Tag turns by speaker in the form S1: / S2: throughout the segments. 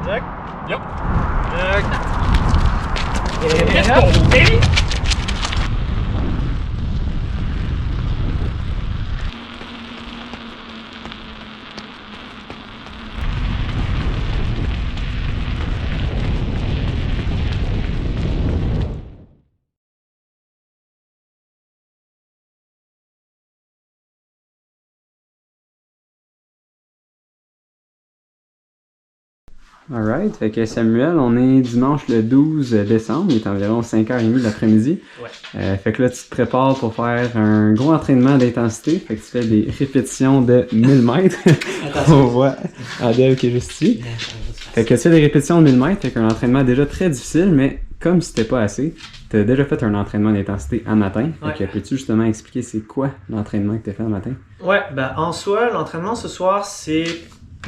S1: Check.
S2: Yep.
S1: Let's go, baby!
S3: Alright, fait que Samuel, on est dimanche le 12 décembre, il est environ 5h30 de l'après-midi.
S1: Ouais.
S3: Fait que là, tu te prépares pour faire un gros entraînement d'intensité, fait que tu fais des répétitions de 1000 mètres. On voit Adèle qui est juste ici. Fait que tu fais des répétitions de 1000 mètres, fait qu'un entraînement déjà très difficile, mais comme c'était pas assez, t'as déjà fait un entraînement d'intensité à matin.
S1: Ouais.
S3: Fait que peux-tu justement expliquer c'est quoi l'entraînement que t'as fait à matin?
S1: Ouais, ben en soi, l'entraînement ce soir, c'est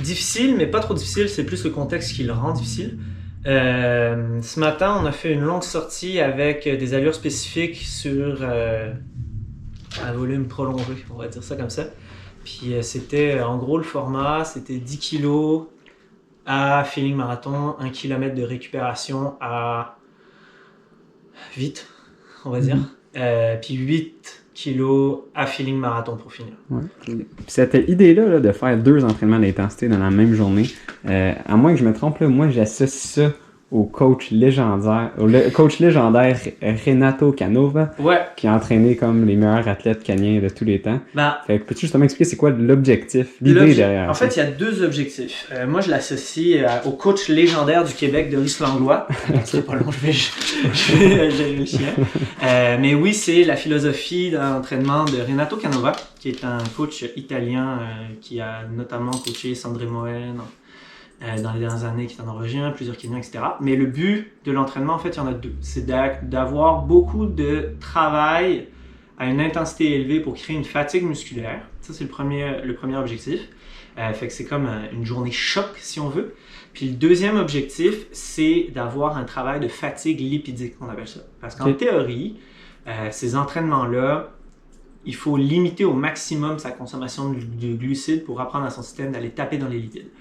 S1: difficile, mais pas trop difficile. C'est plus le contexte qui le rend difficile. Ce matin, on a fait une longue sortie avec des allures spécifiques sur un volume prolongé, on va dire ça comme ça. Puis c'était, en gros, le format, c'était 10 kg à feeling marathon, 1 km de récupération à vite, on va dire. Puis 8 kilos à feeling marathon pour finir.
S3: Ouais. Puis cette idée-là là, de faire 2 entraînements d'intensité dans la même journée, à moins que je me trompe, là, moi j'associe ça au coach légendaire Renato Canova,
S1: Ouais.
S3: qui a entraîné comme les meilleurs athlètes caniens de tous les temps.
S1: Ben,
S3: Fait que peux-tu justement expliquer c'est quoi l'objectif, l'idée derrière
S1: En
S3: ça?
S1: fait, il y a 2 objectifs. Moi, je l'associe au coach légendaire du Québec, Doris Langlois. C'est pas long, je vais gérer le chien. Mais oui, c'est la philosophie d'entraînement de Renato Canova, qui est un coach italien qui a notamment coaché Sandre Moen dans les dernières années, qui est en Norvégien, plusieurs Kenyans, etc. Mais le but de l'entraînement, en fait, il y en a 2. C'est d'avoir beaucoup de travail à une intensité élevée pour créer une fatigue musculaire. Ça, c'est le premier objectif. Fait que c'est comme une journée choc, si on veut. Puis le deuxième objectif, c'est d'avoir un travail de fatigue lipidique, on appelle ça. Parce qu'en théorie, ces entraînements-là, il faut limiter au maximum sa consommation de glucides pour apprendre à son système d'aller taper dans les lipides.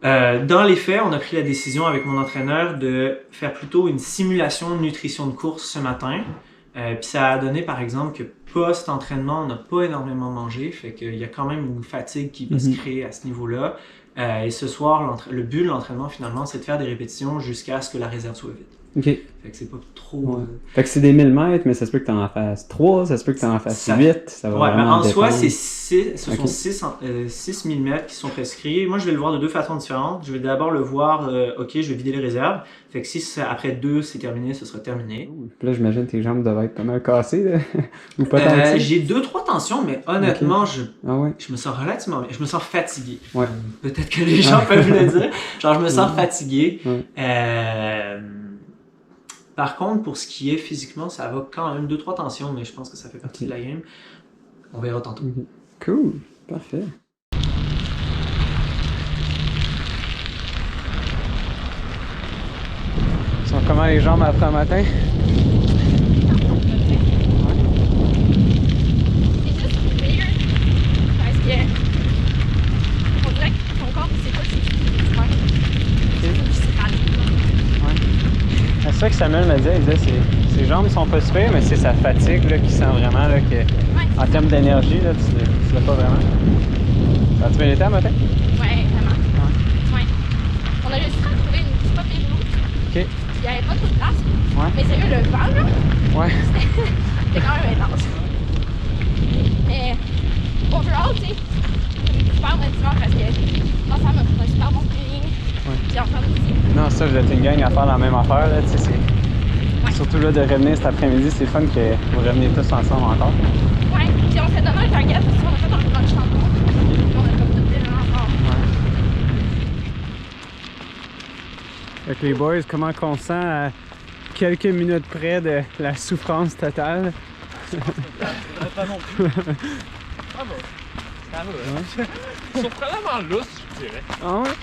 S1: Dans les faits, on a pris la décision avec mon entraîneur de faire plutôt une simulation de nutrition de course ce matin. Puis ça a donné par exemple que post-entraînement, on n'a pas énormément mangé, fait qu'il y a quand même une fatigue qui va se créer à ce niveau-là. Et ce soir, le but de l'entraînement finalement, c'est de faire des répétitions jusqu'à ce que la réserve soit vide.
S3: Ok.
S1: Fait que c'est pas trop...
S3: Ouais. Fait que c'est des 1000 mètres, mais ça se peut que t'en fasses 3, ça se peut que t'en fasses 8. Ça va
S1: Ouais, mais
S3: vraiment
S1: en soi,
S3: dépendre.
S1: ce sont 6 000 mètres qui sont prescrits. Moi, je vais le voir de 2 façons différentes. Je vais d'abord le voir, ok, je vais vider les réserves. Fait que si après 2, c'est terminé, ce sera terminé.
S3: Puis là, j'imagine que tes jambes doivent être pas mal cassées, là. Ou pas tant que ça.
S1: J'ai 2-3 tensions, mais honnêtement,
S3: Ah ouais?
S1: je me sens relativement bien. Je me sens fatigué.
S3: Ouais.
S1: Peut-être que les gens peuvent le dire. Genre, je me sens fatigué.
S3: Ouais.
S1: Par contre, pour ce qui est physiquement, ça va quand même 2-3 tensions, mais je pense que ça fait partie de la game. On verra tantôt.
S3: Cool. Parfait. Ils sont comment les jambes après un matin?
S4: C'est juste weird parce que on dirait que ton corps il sait pas si tu peux faire.
S3: C'est ça que Samuel me disait, il disait ses jambes sont pas super, mais c'est sa fatigue là, qui sent vraiment là, que, en termes d'énergie, là, tu l'as pas vraiment. Ça a-tu bien été à matin?
S4: Ouais, vraiment. Ouais. On a réussi à trouver une petite pas pire route.
S3: Ok.
S4: Il n'y avait pas trop de place.
S3: Ouais.
S4: Mais sérieux, le vent là,
S3: Ouais.
S4: c'était quand même intense. Mais overall, tu sais, c'est une super bonne dimanche parce que ensemble, on a fait un super bon training. Puis ensemble aussi.
S3: Non, ça, vous êtes une gang à faire la même affaire, là, tu sais, surtout là, de revenir cet après-midi, c'est fun que vous reveniez tous ensemble encore.
S4: Ouais, puis on s'est donné un target parce qu'on a fait un brunch tantôt. Puis on a comme tout déjà encore.
S3: Fait que les boys, comment qu'on se sent à quelques minutes près de la souffrance totale?
S2: Pas non plus. Ah bah, ça va. Surprenamment lousse, je dirais.
S3: Ah ouais?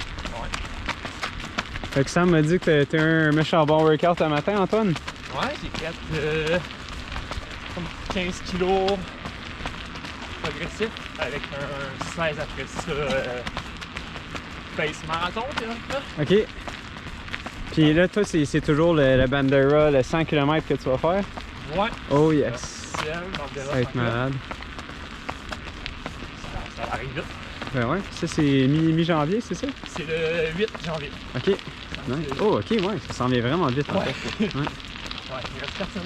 S3: Fait que Sam m'a dit que t'as un méchant bon workout un matin, Antoine?
S2: Ouais, j'ai fait comme 15 kilos progressif avec un 16 après ça pace marathon, là.
S3: Ok. Puis là, toi, c'est toujours le Bandera, le 100 km que tu vas faire?
S2: Ouais.
S3: Oh yes.
S2: Officiel,
S3: Ça va être malade.
S2: Ça arrive vite.
S3: Ben ouais, ça c'est mi-janvier, c'est ça?
S2: C'est le 8 janvier.
S3: Ok. Nice. Oh, ok, ouais, ça s'en vient vraiment vite en
S2: Ouais.
S3: fait. Ouais.
S2: Ouais, il reste personne.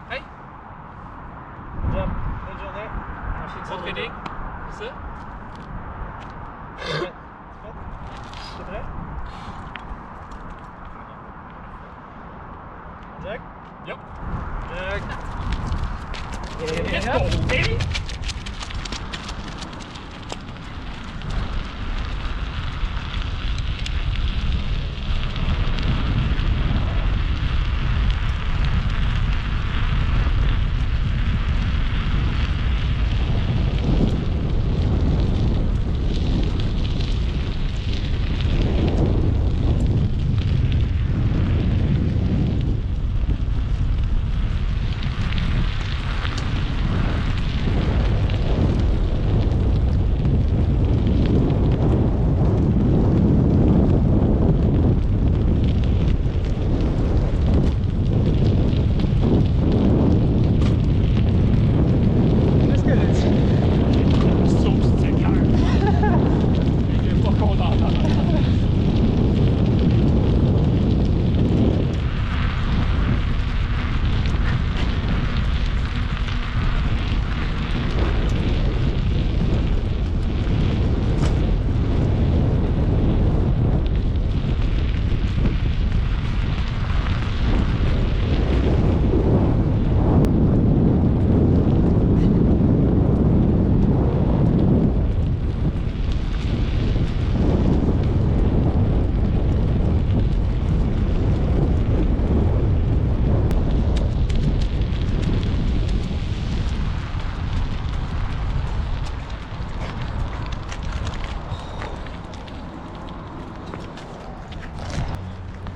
S2: Hey!
S1: Job. Bonne journée.
S2: Bon training. C'est ça?
S1: Ouais. C'est prêt? Jack?
S2: Yup.
S1: Jack.
S2: Let's go, baby!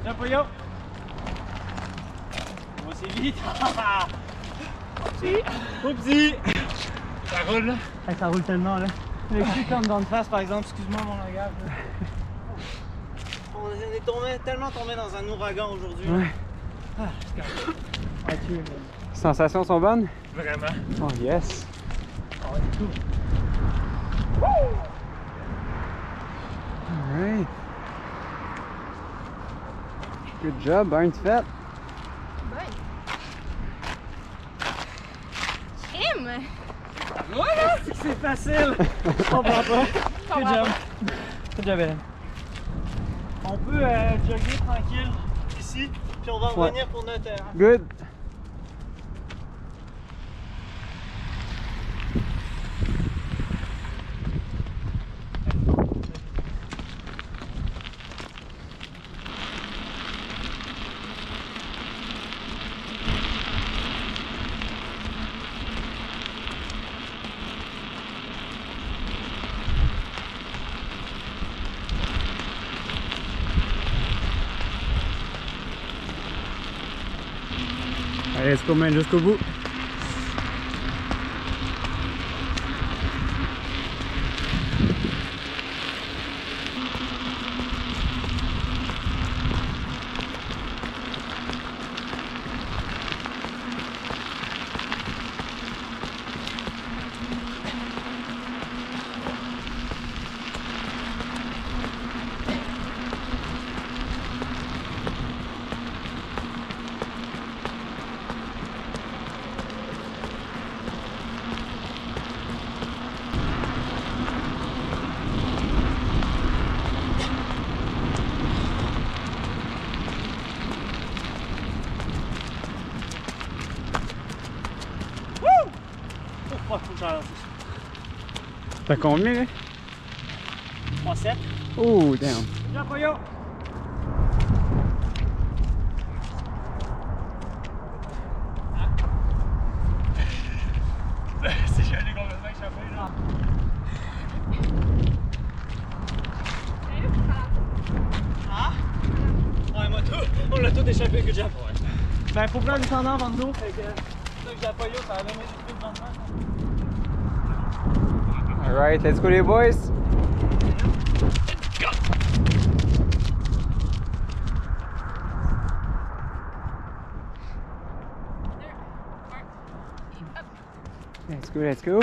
S1: Viens, Poyo. Bon, c'est vite. Oupsie.
S2: Ça roule là?
S1: Hey, ça roule tellement là. Le cul comme dans le face par exemple, excuse-moi mon langage. Là. On est tellement tombé dans un ouragan aujourd'hui.
S3: Ouais.
S1: Ah, c'est correct. Ah, tu es, man.
S3: Les sensations sont bonnes?
S2: Vraiment.
S3: Oh yes.
S1: Ah ouais, c'est cool.
S3: Alright. Good job, bien fait.
S4: Ouais. Crime!
S1: C'est facile. Je comprends pas. Good job. Good job, Hélène. On peut jogger tranquille ici, puis on va revenir pour notre
S3: Good. Allez, let's go, man, jusqu'au bout.
S1: Faut que je ralentisse.
S3: T'as combien là?
S1: 3-7.
S3: Oh, damn.
S1: Viens, Poyo.
S2: C'est j'ai allé complètement échappé là.
S1: Ah? Ouais, moi tout. On l'a tout échappé, good job. Ouais. Ben, faut prendre du temps en de l'eau, fait que ça que j'ai à Poyo, ça va donner du coup de vent.
S3: Alright, let's go les boys.
S2: Go!
S3: let's go.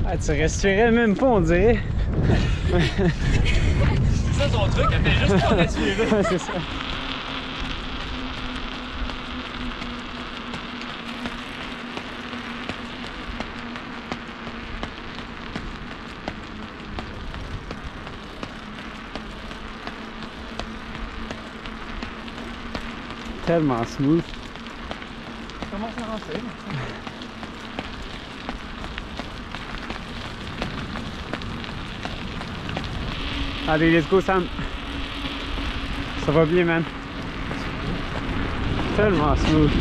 S3: Ah, tu respirais même pas, on dirait.
S2: C'est ça ton truc, elle fait juste pas respirer.
S3: Ouais, c'est ça. Tellement smooth.
S2: Comment ça rentrer?
S3: Allez, let's go, Sam. Ça va bien, man. Tellement smooth.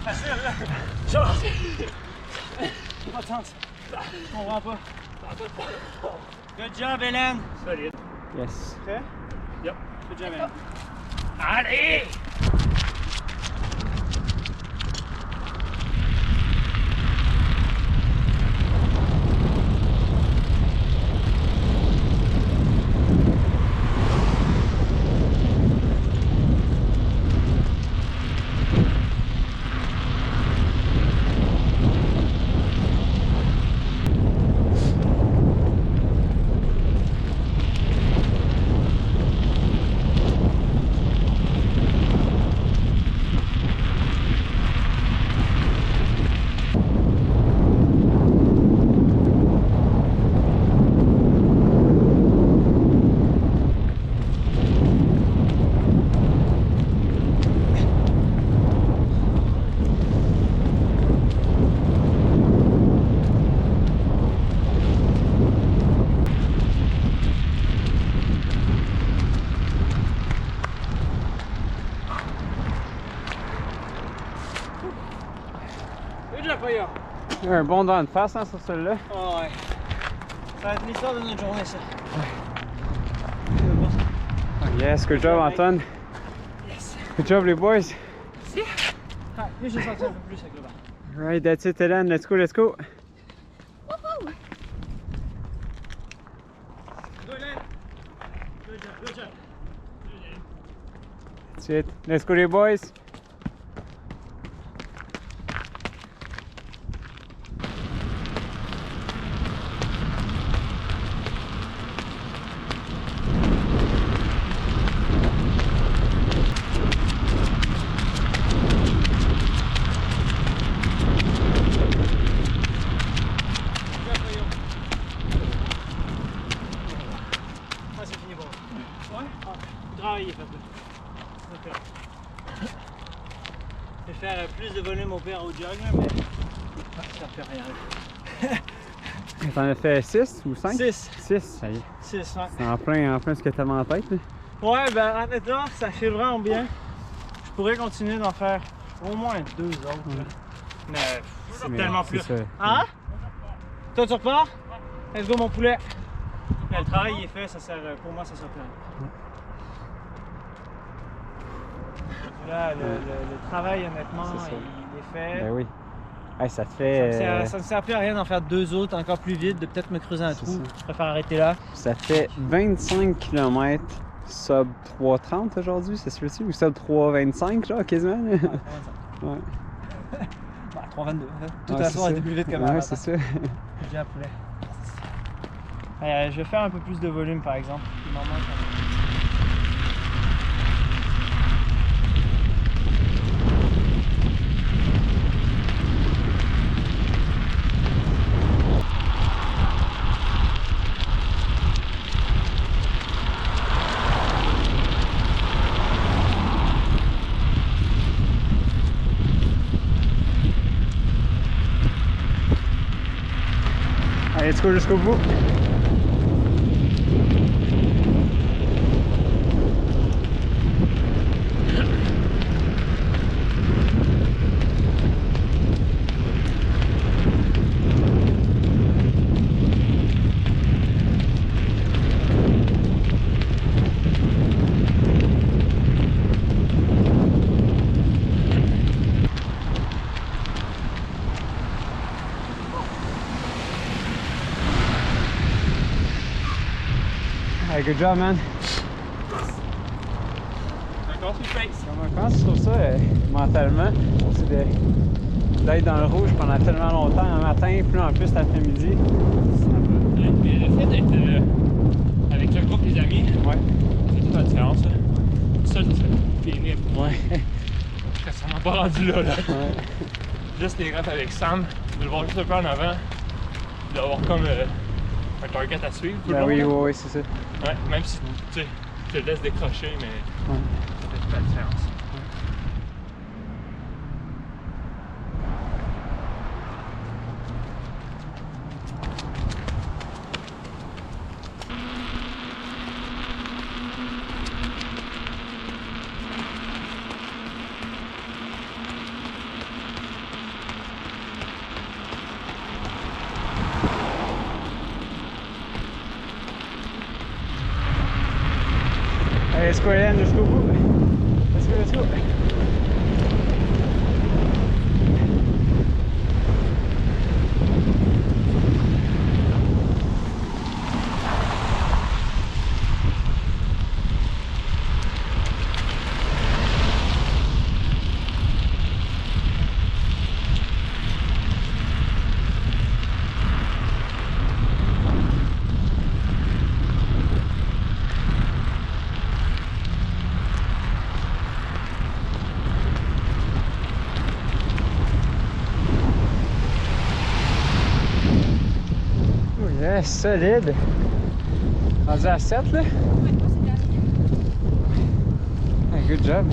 S2: Facile là! Genre! Pas de sens! Je comprends pas! Good job, Hélène! Solide!
S3: Yes.
S2: Prêt? Yep! Good job, Hélène! Allez!
S3: Un bon dans de face hein, sur celui-là.
S2: Oh ouais. Ça va être l'histoire de notre journée, ça.
S3: Yes, good job, Anton.
S2: Yes.
S3: Good job, les boys.
S2: Merci. Ah, lui, j'ai senti un peu plus avec le banc.
S3: Right, that's it, Hélène. Let's go, let's go.
S4: Woohoo!
S2: Go, Hélène. Good job, good job.
S3: That's it. Let's go, les boys.
S2: Ah, c'est fini pour moi. Ouais? Ah, travailler, fait là. Je vais faire plus de volume au pire au jog, là, mais ça fait rien.
S3: T'en as fait 6 ou 5?
S2: 6.
S3: 6, ça y est.
S2: 6, ouais.
S3: C'est en plein ce que t'avais en tête. Là.
S2: Ouais, ben honnêtement, ça file vraiment bien. Je pourrais continuer d'en faire au moins 2 autres. Là. Mais c'est
S3: Mais
S2: tellement
S3: c'est
S2: plus.
S3: ça.
S2: Hein? Toi, tu repars? Let's go, mon poulet. Mais le travail il est fait, ça sert, pour moi, ça sert plus. Là, le travail, honnêtement,
S3: C'est ça.
S2: il est fait.
S3: Ben oui. Hey, ça te fait...
S2: Ça ne sert plus à rien d'en faire 2 autres encore plus vite, de peut-être me creuser un
S3: C'est
S2: trou.
S3: ça.
S2: Je préfère arrêter là.
S3: Ça fait 25 km sub 3,30 aujourd'hui, c'est sûr-tu? Ou sub 3,25 genre quasiment? Là? Ouais.
S2: Bah, 3,22. Toute
S3: Ouais,
S2: la
S3: c'est
S2: soirée
S3: ça.
S2: est plus vite que ma
S3: Ouais,
S2: matin.
S3: c'est ça.
S2: J'ai un poulet. Je vais faire un peu plus de volume par exemple. Il m'en manque un peu.
S3: Allez, let's go jusqu'au bout. Hey, good job, man.
S2: Encore sur le face.
S3: Comment tu trouves ça mentalement? C'est d'être dans le rouge pendant tellement longtemps, un matin, puis là, en plus l'après-midi.
S2: Mais le fait d'être avec le groupe des amis,
S3: Ouais.
S2: c'est toute la différence. Ça, c'est pénible.
S3: Ouais.
S2: Je serais sûrement pas rendu là.
S3: Ouais.
S2: Juste les refs avec Sam, de le voir juste un peu en avant, d'avoir comme un target à suivre. Tout le
S3: Ben
S2: long,
S3: oui,
S2: là.
S3: oui, c'est ça.
S2: Ouais, même si tu sais, je te laisse décrocher, mais
S3: Ouais.
S2: ça fait toute la différence.
S3: Allez, let's go, Hélène, jusqu'au bout. Let's go, let's go. Oh yes, solide. Rendu à 7 là?
S4: Ouais, moi, c'est dernier.
S3: Hey, good job.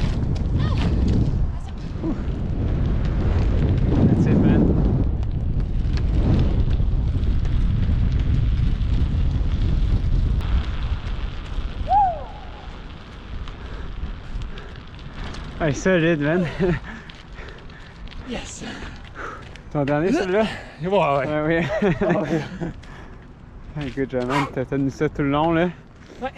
S3: Ouh. That's it, man. Hey, solide, man.
S2: Yes!
S3: Ton dernier, celui-là?
S2: Ouais, ouais.
S3: Ouais, oui. Hey, good job, man. T'as tenu ça tout le long, là.
S2: Ouais.